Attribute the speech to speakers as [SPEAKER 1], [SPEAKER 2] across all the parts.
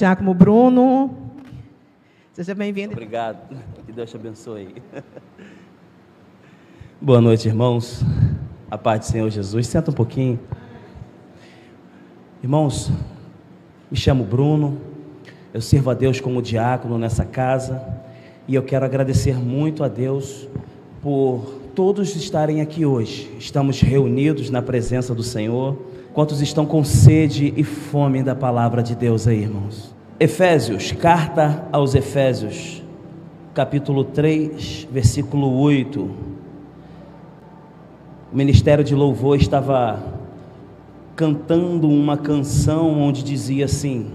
[SPEAKER 1] Diácono Bruno. Seja bem-vindo.
[SPEAKER 2] Obrigado. Que Deus te abençoe. Boa noite, irmãos. A paz do Senhor Jesus. Senta um pouquinho. Irmãos, me chamo Bruno. Eu sirvo a Deus como diácono nessa casa. E eu quero agradecer muito a Deus por todos estarem aqui hoje. Estamos reunidos na presença do Senhor. Quantos estão com sede e fome da palavra de Deus aí, irmãos? Efésios, carta aos Efésios, capítulo 3, versículo 8. O Ministério de Louvor estava cantando uma canção onde dizia assim: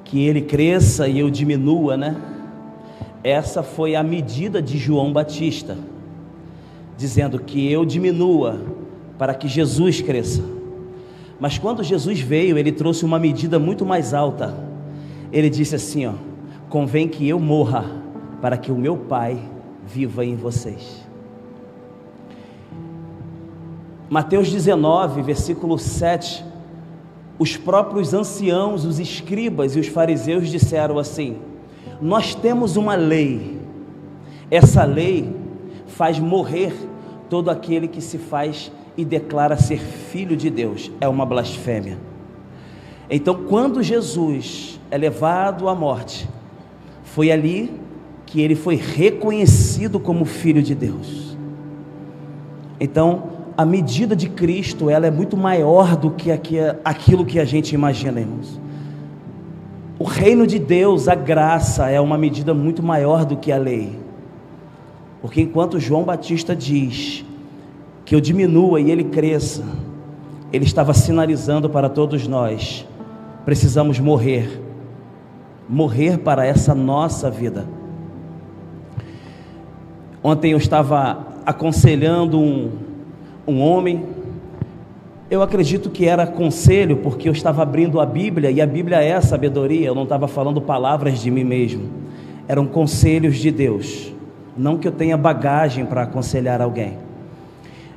[SPEAKER 2] que ele cresça e eu diminua, né? Essa foi a medida de João Batista, dizendo que eu diminua para que Jesus cresça. Mas quando Jesus veio, ele trouxe uma medida muito mais alta. Ele disse assim, ó: convém que eu morra para que o meu Pai viva em vocês. Mateus 19, versículo 7, os próprios anciãos, os escribas e os fariseus disseram assim: nós temos uma lei, essa lei faz morrer todo aquele que se faz e declara ser filho de Deus, é uma blasfêmia. Então, quando Jesus é levado à morte, foi ali que ele foi reconhecido como filho de Deus. Então, a medida de Cristo, ela é muito maior do que aquilo que a gente imagina, irmãos. O reino de Deus, a graça, é uma medida muito maior do que a lei. Porque enquanto João Batista diz que eu diminua e ele cresça, ele estava sinalizando para todos nós: precisamos morrer para essa nossa vida. Ontem eu estava aconselhando um homem. Eu acredito que era conselho, porque eu estava abrindo a Bíblia, e a Bíblia é a sabedoria. Eu não estava falando palavras de mim mesmo, eram conselhos de Deus. Não que eu tenha bagagem para aconselhar alguém.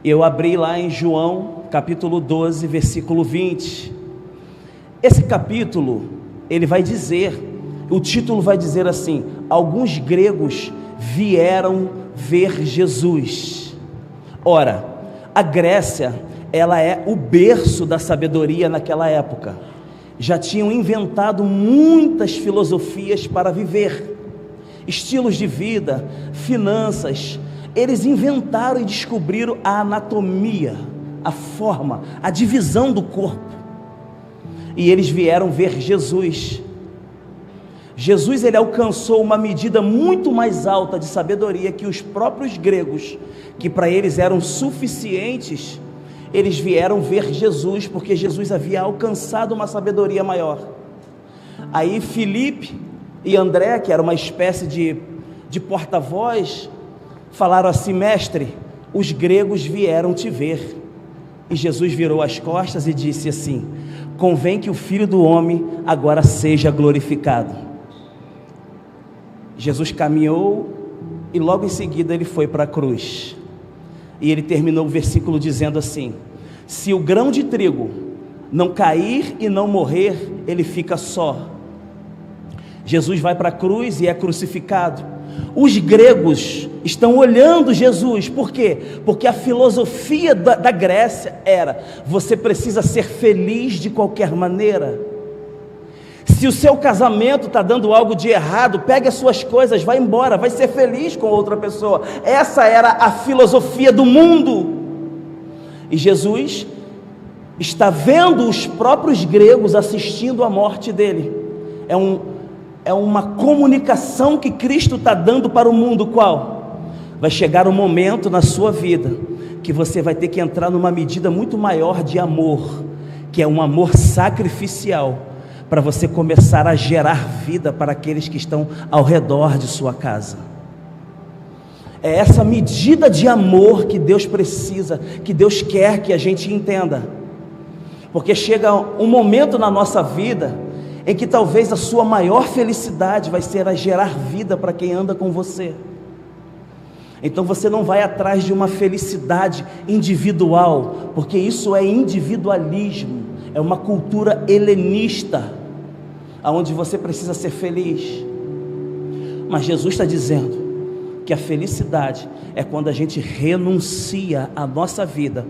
[SPEAKER 2] Eu abri lá em João, capítulo 12, versículo 20. Esse capítulo, ele vai dizer, o título vai dizer assim: alguns gregos vieram ver Jesus. Ora, a Grécia, ela é o berço da sabedoria naquela época. Já tinham inventado muitas filosofias para viver, estilos de vida, finanças. Eles inventaram e descobriram a anatomia, a forma, a divisão do corpo. E eles vieram ver Jesus. Jesus, ele alcançou uma medida muito mais alta de sabedoria que os próprios gregos, que para eles eram suficientes. Eles vieram ver Jesus, porque Jesus havia alcançado uma sabedoria maior. Aí Filipe e André, que era uma espécie de porta-voz, falaram assim: mestre, os gregos vieram te ver. E Jesus virou as costas e disse assim: convém que o Filho do Homem agora seja glorificado. Jesus caminhou e logo em seguida ele foi para a cruz. E ele terminou o versículo dizendo assim: se o grão de trigo não cair e não morrer, ele fica só. Jesus vai para a cruz e é crucificado. Os gregos estão olhando Jesus. Por quê? Porque a filosofia da Grécia era: você precisa ser feliz de qualquer maneira. Se o seu casamento está dando algo de errado, pegue as suas coisas, vai embora, vai ser feliz com outra pessoa. Essa era a filosofia do mundo. E Jesus está vendo os próprios gregos assistindo à morte dele. É uma comunicação que Cristo está dando para o mundo. Qual? Vai chegar um momento na sua vida que você vai ter que entrar numa medida muito maior de amor, que é um amor sacrificial, para você começar a gerar vida para aqueles que estão ao redor de sua casa. É essa medida de amor que Deus precisa, que Deus quer que a gente entenda. Porque chega um momento na nossa vida em que talvez a sua maior felicidade vai ser a gerar vida para quem anda com você. Então você não vai atrás de uma felicidade individual, porque isso é individualismo, é uma cultura helenista. aonde você precisa ser feliz. Mas Jesus está dizendo que a felicidade é quando a gente renuncia a nossa vida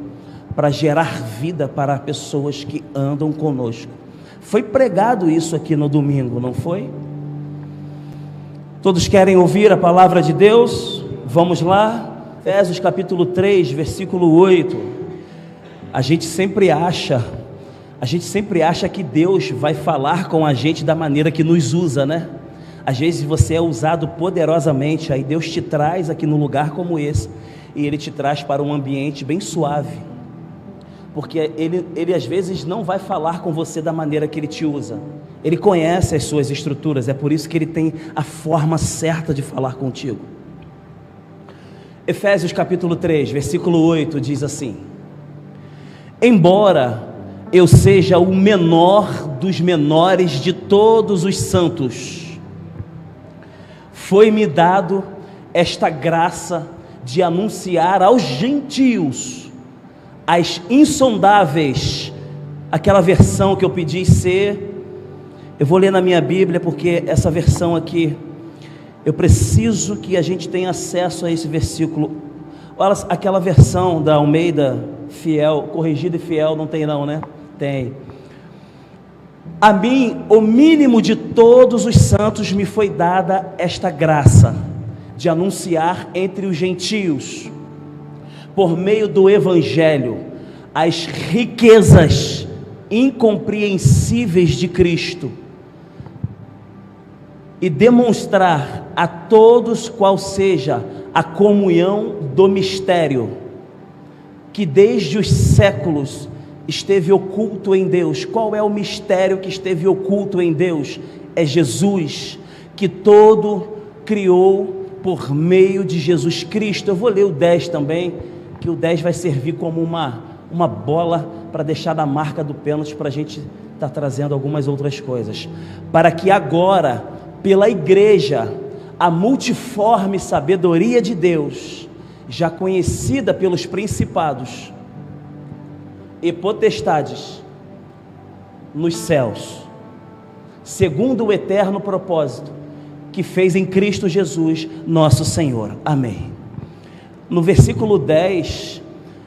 [SPEAKER 2] para gerar vida para pessoas que andam conosco. Foi pregado isso aqui no domingo, não foi? Todos querem ouvir a palavra de Deus? Vamos lá, Efésios capítulo 3, versículo 8. A gente sempre acha que Deus vai falar com a gente da maneira que nos usa, né? Às vezes você é usado poderosamente, aí Deus te traz aqui num lugar como esse, e Ele te traz para um ambiente bem suave, porque Ele às vezes não vai falar com você da maneira que Ele te usa. Ele conhece as suas estruturas, é por isso que Ele tem a forma certa de falar contigo. Efésios capítulo 3, versículo 8 diz assim: embora eu seja o menor dos menores de todos os santos, foi-me dado esta graça de anunciar aos gentios as insondáveis, aquela versão que eu pedi ser. Eu vou ler na minha Bíblia, porque essa versão aqui, eu preciso que a gente tenha acesso a esse versículo. Olha, aquela versão da Almeida Fiel, corrigida e fiel, não tem não, né? Tem. A mim, o mínimo de todos os santos, me foi dada esta graça de anunciar entre os gentios, por meio do Evangelho, as riquezas incompreensíveis de Cristo, e demonstrar a todos qual seja a comunhão do mistério, que desde os séculos esteve oculto em Deus. Qual é o mistério que esteve oculto em Deus? É Jesus, que todo criou por meio de Jesus Cristo. Eu vou ler o 10 também, que o 10 vai servir como uma bola para deixar na marca do pênalti, para a gente estar trazendo algumas outras coisas, para que agora, pela igreja, a multiforme sabedoria de Deus, já conhecida pelos principados e potestades nos céus, segundo o eterno propósito que fez em Cristo Jesus, nosso Senhor. Amém. No versículo 10,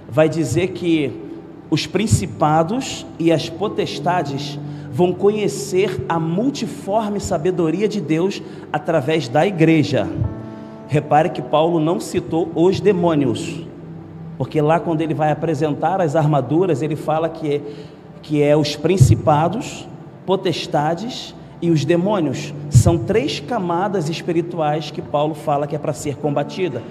[SPEAKER 2] vai dizer que os principados e as potestades vão conhecer a multiforme sabedoria de Deus através da igreja. Repare que Paulo não citou os demônios, porque lá quando ele vai apresentar as armaduras, ele fala que é os principados, potestades e os demônios. São 3 camadas espirituais que Paulo fala que é para ser combatida.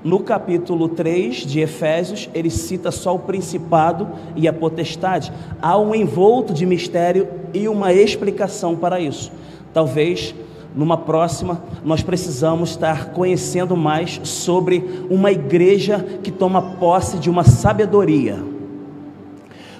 [SPEAKER 2] No capítulo 3 de Efésios, ele cita só o principado e a potestade. Há um envolto de mistério e uma explicação para isso. Talvez numa próxima nós precisamos estar conhecendo mais sobre uma igreja que toma posse de uma sabedoria,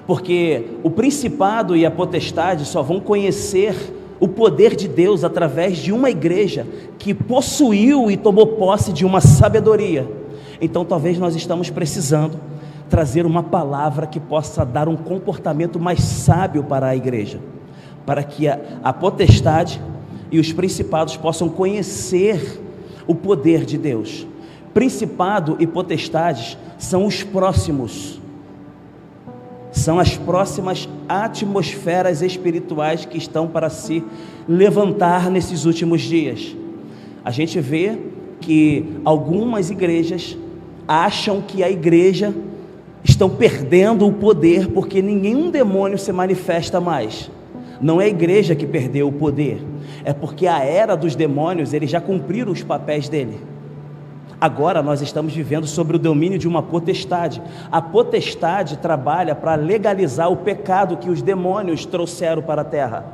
[SPEAKER 2] porque o principado e a potestade só vão conhecer o poder de Deus através de uma igreja que possuiu e tomou posse de uma sabedoria. Então talvez nós estamos precisando trazer uma palavra que possa dar um comportamento mais sábio para a igreja, para que a potestade e os principados possam conhecer o poder de Deus. Principado e potestades são os próximos, são as próximas atmosferas espirituais que estão para se levantar nesses últimos dias. A gente vê que algumas igrejas acham que a igreja estão perdendo o poder, porque nenhum demônio se manifesta mais. Não é a igreja que perdeu o poder, é porque a era dos demônios, eles já cumpriram os papéis dele. Agora nós estamos vivendo sobre o domínio de uma potestade. A potestade trabalha para legalizar o pecado que os demônios trouxeram para a terra.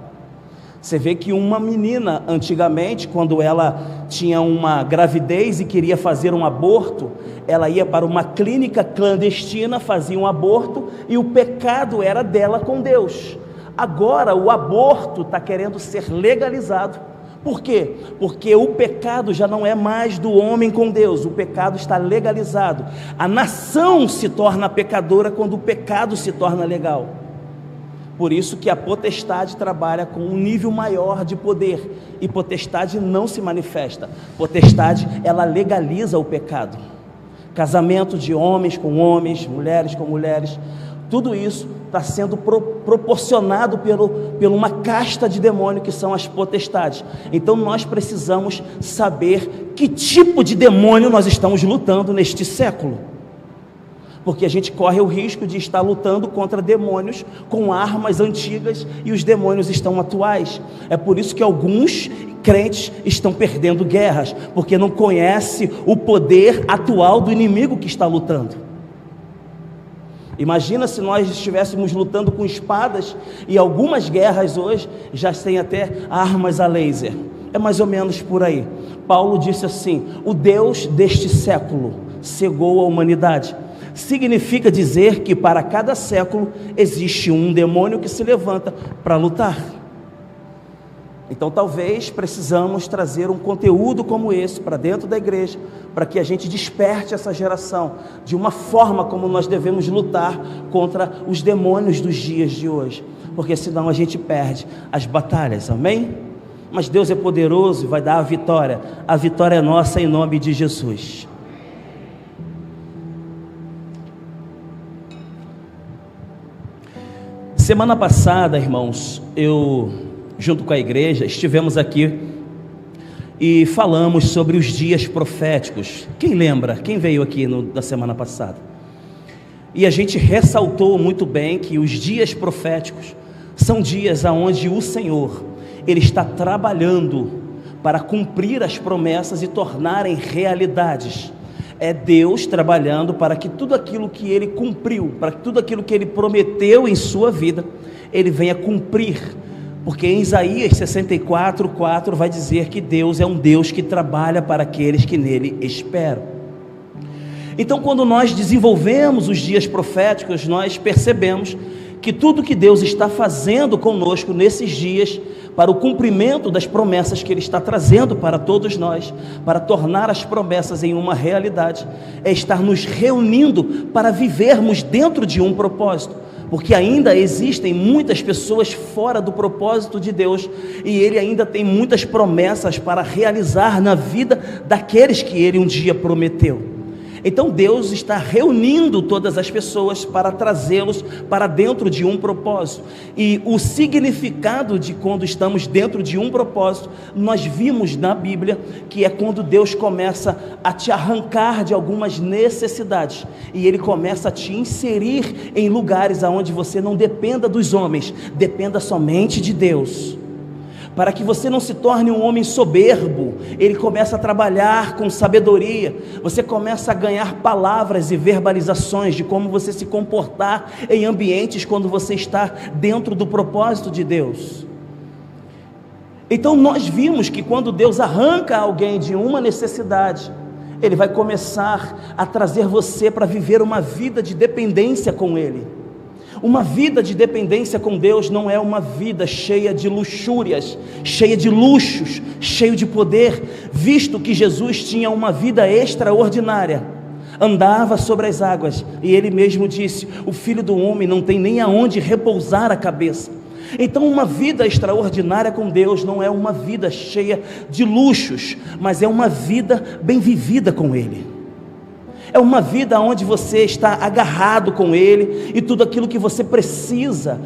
[SPEAKER 2] Você vê que uma menina, antigamente, quando ela tinha uma gravidez e queria fazer um aborto, ela ia para uma clínica clandestina, fazia um aborto, e o pecado era dela com Deus. Agora o aborto está querendo ser legalizado. Por quê? Porque o pecado já não é mais do homem com Deus, o pecado está legalizado. A nação se torna pecadora quando o pecado se torna legal. Por isso que a potestade trabalha com um nível maior de poder, e potestade não se manifesta. Potestade, ela legaliza o pecado. Casamento de homens com homens, mulheres com mulheres, tudo isso está sendo proporcionado por uma casta de demônio que são as potestades. Então nós precisamos saber que tipo de demônio nós estamos lutando neste século, porque a gente corre o risco de estar lutando contra demônios com armas antigas, e os demônios estão atuais. É por isso que alguns crentes estão perdendo guerras, porque não conhecem o poder atual do inimigo que está lutando. Imagina se nós estivéssemos lutando com espadas, e algumas guerras hoje já têm até armas a laser. É mais ou menos por aí. Paulo disse assim: o Deus deste século cegou a humanidade. Significa dizer que para cada século existe um demônio que se levanta para lutar. Então talvez precisamos trazer um conteúdo como esse para dentro da igreja, para que a gente desperte essa geração de uma forma como nós devemos lutar contra os demônios dos dias de hoje, porque senão a gente perde as batalhas, amém? Mas Deus é poderoso e vai dar a vitória é nossa em nome de Jesus. Semana passada, irmãos, eu, junto com a igreja, estivemos aqui e falamos sobre os dias proféticos. Quem lembra? Quem veio aqui na semana passada? E a gente ressaltou muito bem que os dias proféticos são dias onde o Senhor, Ele está trabalhando para cumprir as promessas e tornarem realidades. É Deus trabalhando para que tudo aquilo que Ele cumpriu, para que tudo aquilo que Ele prometeu em sua vida, Ele venha cumprir. Porque em Isaías 64:4 vai dizer que Deus é um Deus que trabalha para aqueles que nele esperam. Então, quando nós desenvolvemos os dias proféticos, nós percebemos que tudo que Deus está fazendo conosco nesses dias, para o cumprimento das promessas que Ele está trazendo para todos nós, para tornar as promessas em uma realidade, é estar nos reunindo para vivermos dentro de um propósito, porque ainda existem muitas pessoas fora do propósito de Deus, e Ele ainda tem muitas promessas para realizar na vida daqueles que Ele um dia prometeu. Então Deus está reunindo todas as pessoas para trazê-los para dentro de um propósito. E o significado de quando estamos dentro de um propósito, nós vimos na Bíblia que é quando Deus começa a te arrancar de algumas necessidades, e Ele começa a te inserir em lugares onde você não dependa dos homens, dependa somente de Deus. Para que você não se torne um homem soberbo, Ele começa a trabalhar com sabedoria. Você começa a ganhar palavras e verbalizações de como você se comportar em ambientes quando você está dentro do propósito de Deus. Então nós vimos que quando Deus arranca alguém de uma necessidade, Ele vai começar a trazer você para viver uma vida de dependência com Ele. Uma vida de dependência com Deus não é uma vida cheia de luxúrias, cheia de luxos, cheio de poder, visto que Jesus tinha uma vida extraordinária, andava sobre as águas, e Ele mesmo disse: o Filho do Homem não tem nem aonde repousar a cabeça. Então uma vida extraordinária com Deus não é uma vida cheia de luxos, mas é uma vida bem vivida com Ele. É uma vida onde você está agarrado com Ele, e tudo aquilo que você precisa,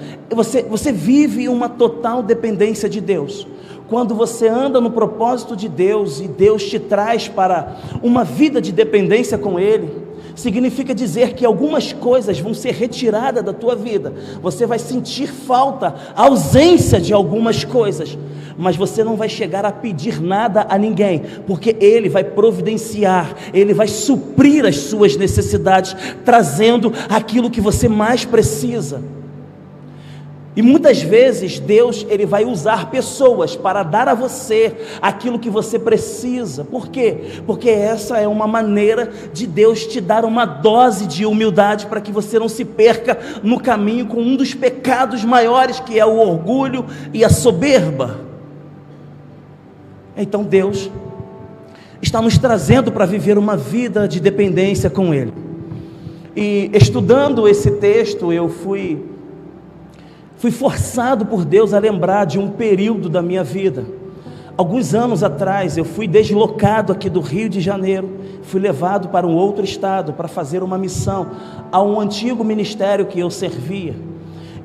[SPEAKER 2] você vive uma total dependência de Deus. Quando você anda no propósito de Deus, e Deus te traz para uma vida de dependência com Ele, significa dizer que algumas coisas vão ser retiradas da tua vida. Você vai sentir falta, ausência de algumas coisas, mas você não vai chegar a pedir nada a ninguém, porque Ele vai providenciar, Ele vai suprir as suas necessidades, trazendo aquilo que você mais precisa. E muitas vezes Deus, Ele vai usar pessoas para dar a você aquilo que você precisa. Por quê? Porque essa é uma maneira de Deus te dar uma dose de humildade, para que você não se perca no caminho com um dos pecados maiores, que é o orgulho e a soberba. Então Deus está nos trazendo para viver uma vida de dependência com Ele. E estudando esse texto, eu fui Fui forçado por Deus a lembrar de um período da minha vida. Alguns anos atrás, eu fui deslocado aqui do Rio de Janeiro, fui levado para um outro estado para fazer uma missão a um antigo ministério que eu servia.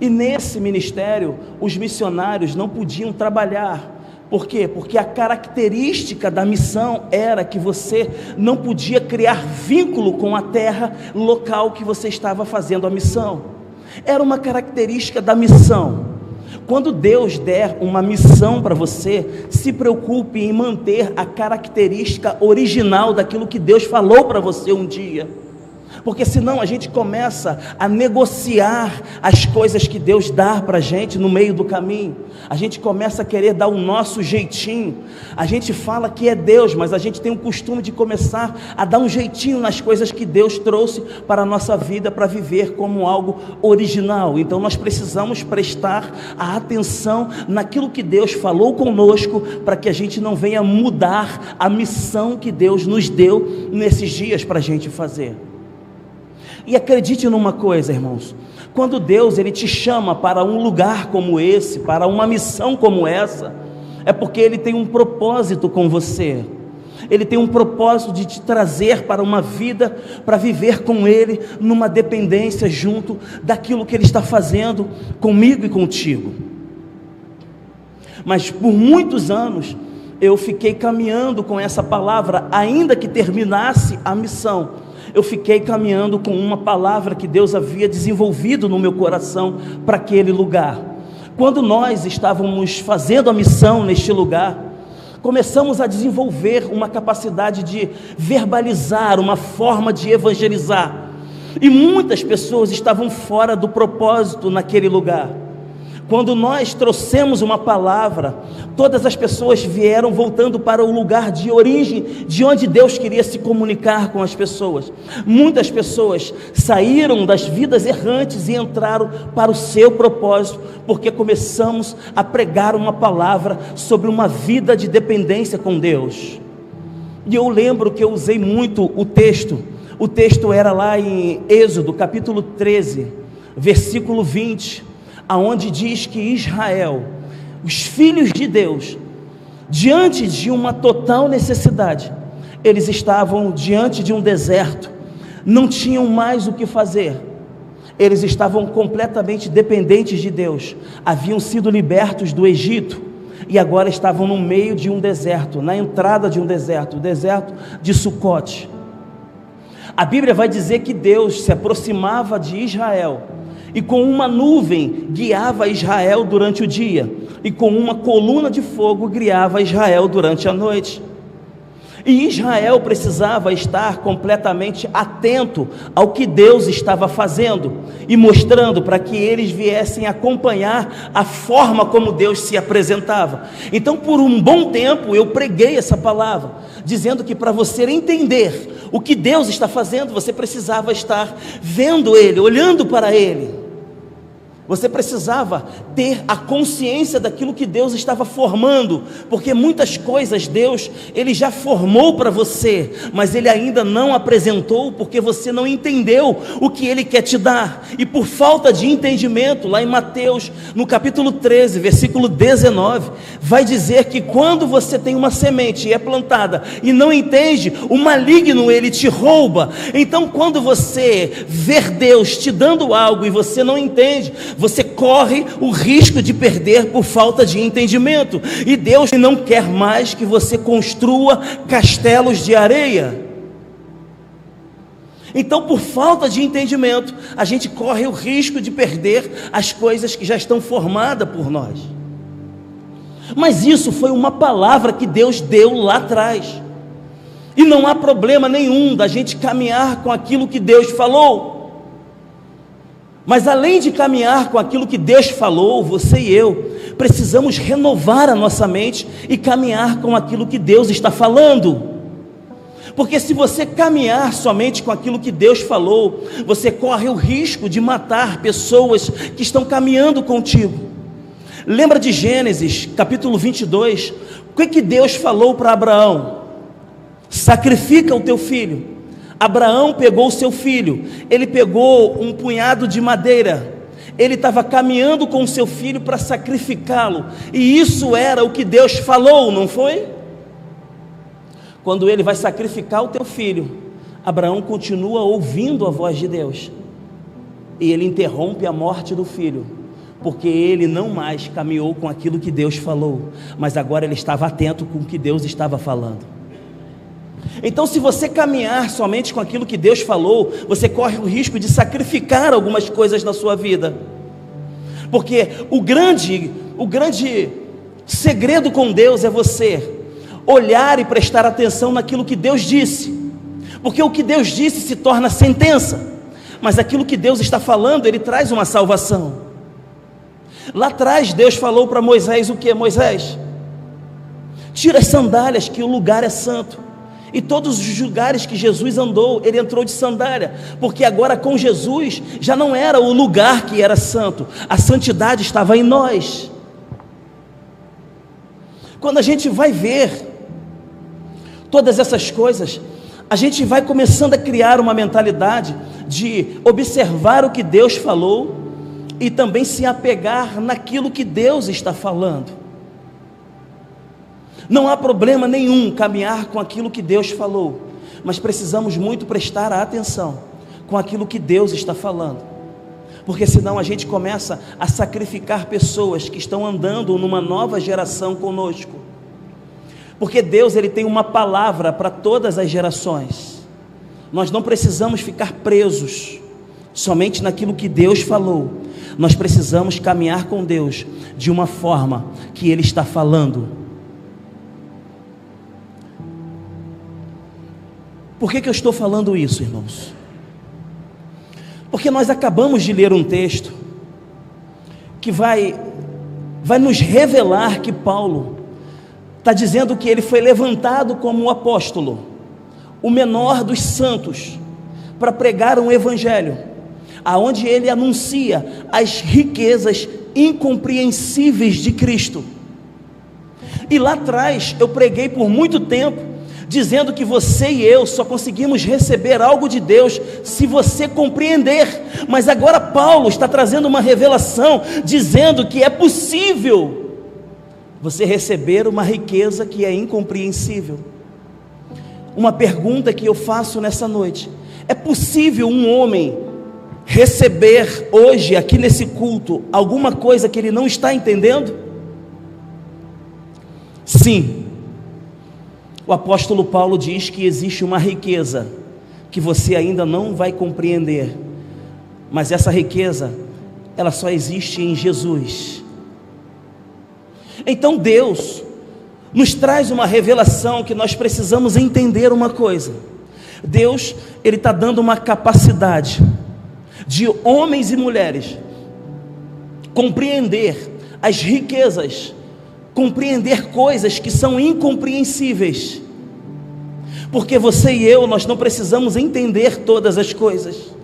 [SPEAKER 2] E nesse ministério, os missionários não podiam trabalhar. Por quê? Porque a característica da missão era que você não podia criar vínculo com a terra local que você estava fazendo a missão. Era uma característica da missão. Quando Deus der uma missão para você, se preocupe em manter a característica original daquilo que Deus falou para você um dia. Porque senão a gente começa a negociar as coisas que Deus dá para a gente no meio do caminho. A gente começa a querer dar o nosso jeitinho. A gente fala que é Deus, mas a gente tem o costume de começar a dar um jeitinho nas coisas que Deus trouxe para a nossa vida, para viver como algo original. Então nós precisamos prestar a atenção naquilo que Deus falou conosco, para que a gente não venha mudar a missão que Deus nos deu nesses dias para a gente fazer. E acredite numa coisa, irmãos, quando Deus ele te chama para um lugar como esse, para uma missão como essa, é porque Ele tem um propósito com você. Ele tem um propósito de te trazer para uma vida, para viver com Ele, numa dependência junto daquilo que Ele está fazendo comigo e contigo. Mas por muitos anos, eu fiquei caminhando com essa palavra, ainda que terminasse a missão. Eu fiquei caminhando com uma palavra que Deus havia desenvolvido no meu coração para aquele lugar. Quando nós estávamos fazendo a missão neste lugar, começamos a desenvolver uma capacidade de verbalizar, uma forma de evangelizar. E muitas pessoas estavam fora do propósito naquele lugar. Quando nós trouxemos uma palavra, todas as pessoas vieram voltando para o lugar de origem, de onde Deus queria se comunicar com as pessoas. Muitas pessoas saíram das vidas errantes e entraram para o seu propósito, porque começamos a pregar uma palavra sobre uma vida de dependência com Deus. E eu lembro que eu usei muito o texto era lá em Êxodo, capítulo 13, versículo 20, aonde diz que Israel, os filhos de Deus, diante de uma total necessidade, eles estavam diante de um deserto, não tinham mais o que fazer, eles estavam completamente dependentes de Deus, haviam sido libertos do Egito, e agora estavam no meio de um deserto, na entrada de um deserto, o deserto de Sucote. A Bíblia vai dizer que Deus se aproximava de Israel, e com uma nuvem guiava Israel durante o dia, e com uma coluna de fogo guiava Israel durante a noite. E Israel precisava estar completamente atento ao que Deus estava fazendo e mostrando, para que eles viessem acompanhar a forma como Deus se apresentava. Então, por um bom tempo eu preguei essa palavra, dizendo que para você entender o que Deus está fazendo, você precisava estar vendo Ele, olhando para Ele. Você precisava ter a consciência daquilo que Deus estava formando, porque muitas coisas Deus, Ele já formou para você, mas Ele ainda não apresentou, porque você não entendeu o que Ele quer te dar, e por falta de entendimento, lá em Mateus, no capítulo 13, versículo 19, vai dizer que quando você tem uma semente e é plantada, e não entende, o maligno ele te rouba. Então quando você ver Deus te dando algo, e você não entende, você corre o risco de perder por falta de entendimento, e Deus não quer mais que você construa castelos de areia. Então, por falta de entendimento, a gente corre o risco de perder as coisas que já estão formadas por nós. Mas isso foi uma palavra que Deus deu lá atrás, e não há problema nenhum da gente caminhar com aquilo que Deus falou. Mas além de caminhar com aquilo que Deus falou, você e eu precisamos renovar a nossa mente e caminhar com aquilo que Deus está falando. Porque se você caminhar somente com aquilo que Deus falou, você corre o risco de matar pessoas que estão caminhando contigo. Lembra de Gênesis capítulo 22? O que Deus falou para Abraão? Sacrifica o teu filho. Abraão pegou o seu filho, ele pegou um punhado de madeira, ele estava caminhando com o seu filho para sacrificá-lo, e isso era o que Deus falou, não foi? Quando ele vai sacrificar o teu filho, Abraão continua ouvindo a voz de Deus, e ele interrompe a morte do filho, porque ele não mais caminhou com aquilo que Deus falou, mas agora ele estava atento com o que Deus estava falando. Então, se você caminhar somente com aquilo que Deus falou, você corre o risco de sacrificar algumas coisas na sua vida, porque o grande segredo com Deus é você olhar e prestar atenção naquilo que Deus disse, porque o que Deus disse se torna sentença, mas aquilo que Deus está falando, Ele traz uma salvação. Lá atrás Deus falou para Moisés o que? Moisés, tira as sandálias, que o lugar é santo. E todos os lugares que Jesus andou, ele entrou de sandália, porque agora com Jesus já não era o lugar que era santo, a santidade estava em nós. Quando a gente vai ver todas essas coisas, a gente vai começando a criar uma mentalidade de observar o que Deus falou e também se apegar naquilo que Deus está falando. Não há problema nenhum caminhar com aquilo que Deus falou, mas precisamos muito prestar atenção com aquilo que Deus está falando, porque senão a gente começa a sacrificar pessoas que estão andando numa nova geração conosco, porque Deus, Ele tem uma palavra para todas as gerações. Nós não precisamos ficar presos somente naquilo que Deus falou, nós precisamos caminhar com Deus de uma forma que Ele está falando. Por que eu estou falando isso, irmãos? Porque nós acabamos de ler um texto que vai nos revelar que Paulo está dizendo que ele foi levantado como um apóstolo, o menor dos santos, para pregar um evangelho, aonde ele anuncia as riquezas incompreensíveis de Cristo. E lá atrás eu preguei por muito tempo dizendo que você e eu só conseguimos receber algo de Deus se você compreender, mas agora Paulo está trazendo uma revelação, dizendo que é possível você receber uma riqueza que é incompreensível. Uma pergunta que eu faço nessa noite: é possível um homem receber hoje aqui nesse culto alguma coisa que ele não está entendendo? Sim. O apóstolo Paulo diz que existe uma riqueza que você ainda não vai compreender, mas essa riqueza, ela só existe em Jesus. Então Deus nos traz uma revelação que nós precisamos entender uma coisa. Deus, Ele está dando uma capacidade de homens e mulheres compreender as riquezas, compreender coisas que são incompreensíveis, porque você e eu, nós não precisamos entender todas as coisas.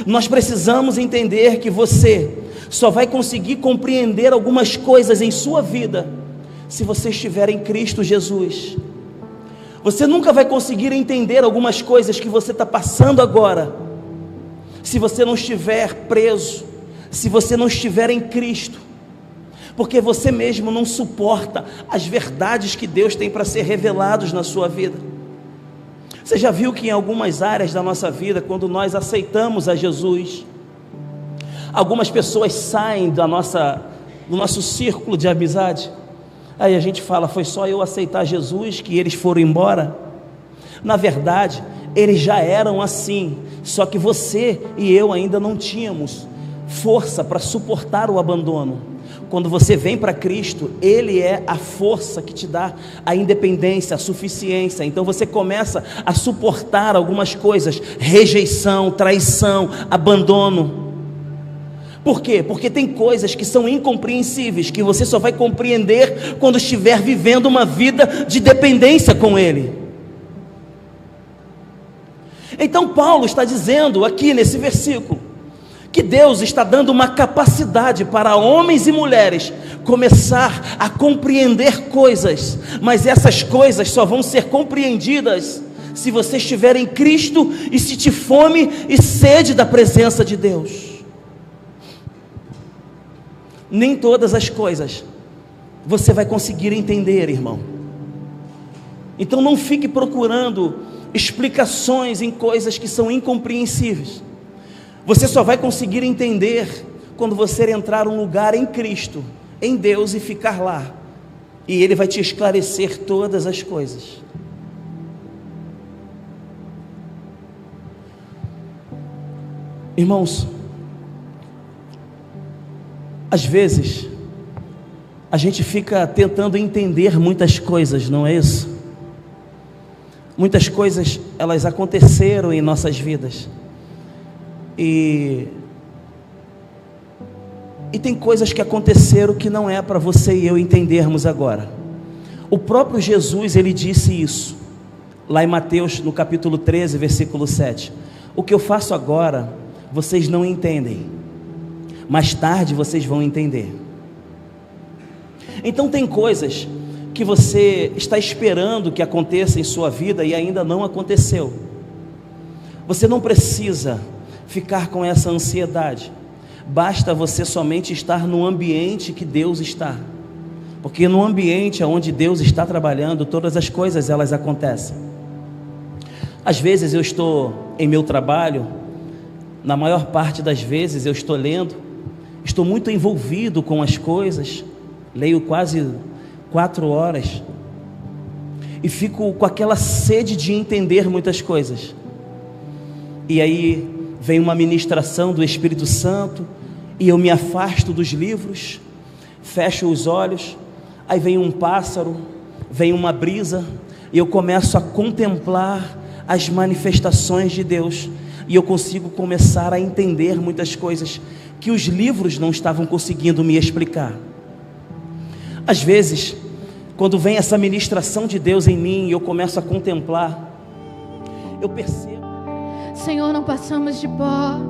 [SPEAKER 2] Nós precisamos entender que você só vai conseguir compreender algumas coisas em sua vida se você estiver em Cristo Jesus. Você nunca vai conseguir entender algumas coisas que você está passando agora se você não estiver preso, se você não estiver em Cristo, porque você mesmo não suporta as verdades que Deus tem para ser revelados na sua vida. Você já viu que em algumas áreas da nossa vida, quando nós aceitamos a Jesus, algumas pessoas saem do nosso círculo de amizade, aí a gente fala: foi só eu aceitar Jesus que eles foram embora? Na verdade, eles já eram assim, só que você e eu ainda não tínhamos força para suportar o abandono. Quando você vem para Cristo, Ele é a força que te dá a independência, a suficiência. Então você começa a suportar algumas coisas: rejeição, traição, abandono. Por quê? Porque tem coisas que são incompreensíveis, que você só vai compreender quando estiver vivendo uma vida de dependência com Ele. Então Paulo está dizendo aqui nesse versículo que Deus está dando uma capacidade para homens e mulheres começar a compreender coisas, mas essas coisas só vão ser compreendidas se você estiver em Cristo e sentir fome e sede da presença de Deus. Nem todas as coisas você vai conseguir entender, irmão. Então não fique procurando explicações em coisas que são incompreensíveis. Você só vai conseguir entender quando você entrar num lugar em Cristo, em Deus, e ficar lá, e Ele vai te esclarecer todas as coisas. Irmãos, às vezes a gente fica tentando entender muitas coisas, não é isso? Muitas coisas, elas aconteceram em nossas vidas, e tem coisas que aconteceram que não é para você e eu entendermos agora. O próprio Jesus, ele disse isso lá em Mateus, no capítulo 13, versículo 7. O que eu faço agora, vocês não entendem, mais tarde vocês vão entender. Então tem coisas que você está esperando que aconteça em sua vida e ainda não aconteceu. Você não precisa ficar com essa ansiedade, basta você somente estar no ambiente que Deus está, porque no ambiente onde Deus está trabalhando, todas as coisas elas acontecem. Às vezes eu estou em meu trabalho, na maior parte das vezes eu estou lendo, estou muito envolvido com as coisas, leio quase 4 horas, e fico com aquela sede de entender muitas coisas, e aí vem uma ministração do Espírito Santo, e eu me afasto dos livros, fecho os olhos, aí vem um pássaro, vem uma brisa, e eu começo a contemplar as manifestações de Deus, e eu consigo começar a entender muitas coisas que os livros não estavam conseguindo me explicar. Às vezes, quando vem essa ministração de Deus em mim e eu começo a contemplar, eu percebo:
[SPEAKER 3] Senhor, não passamos de pó.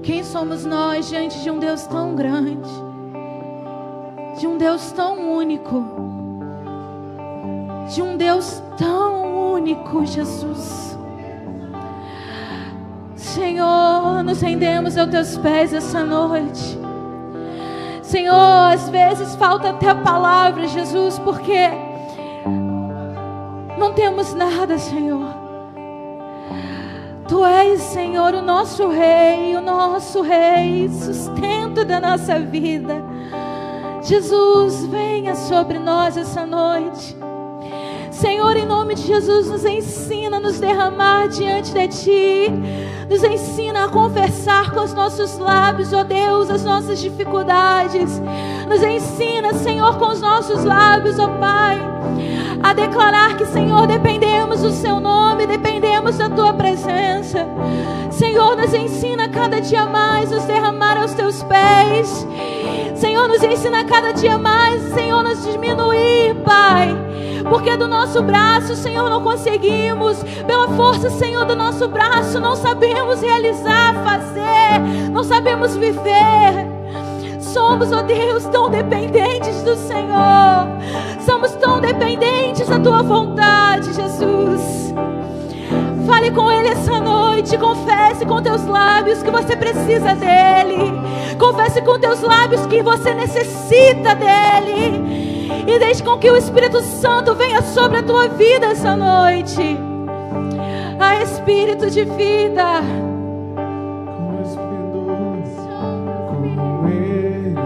[SPEAKER 3] Quem somos nós diante de um Deus tão grande, de um Deus tão único, de um Deus tão único, Jesus. Senhor, nos rendemos aos teus pés essa noite. Senhor, às vezes falta até a palavra, Jesus, porque não temos nada, Senhor. Tu és, Senhor, o nosso Rei, sustento da nossa vida. Jesus, venha sobre nós essa noite. Senhor, em nome de Jesus, nos ensina a nos derramar diante de Ti. Nos ensina a conversar com os nossos lábios, ó Deus, as nossas dificuldades. Nos ensina, Senhor, com os nossos lábios, ó Pai, a declarar que, Senhor, dependemos do Seu nome, dependemos da Tua presença. Senhor, nos ensina cada dia mais nos derramar aos Teus pés. Senhor, nos ensina cada dia mais, Senhor, nos diminuir, Pai, porque do nosso braço, Senhor, não conseguimos. Pela força, Senhor, do nosso braço não sabemos realizar, fazer, não sabemos viver. Somos, ó Deus, tão dependentes do Senhor. Somos tão dependentes da Tua vontade, Jesus. Fale com Ele essa noite. Confesse com teus lábios que você precisa dEle. Confesse com teus lábios que você necessita dEle. E deixe com que o Espírito Santo venha sobre a tua vida essa noite. A Espírito de vida.
[SPEAKER 4] Com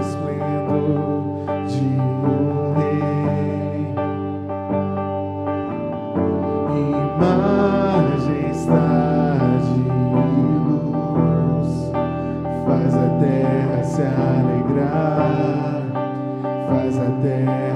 [SPEAKER 4] esplendor de um rei, em majestade e luz, faz a terra se alegrar, faz a terra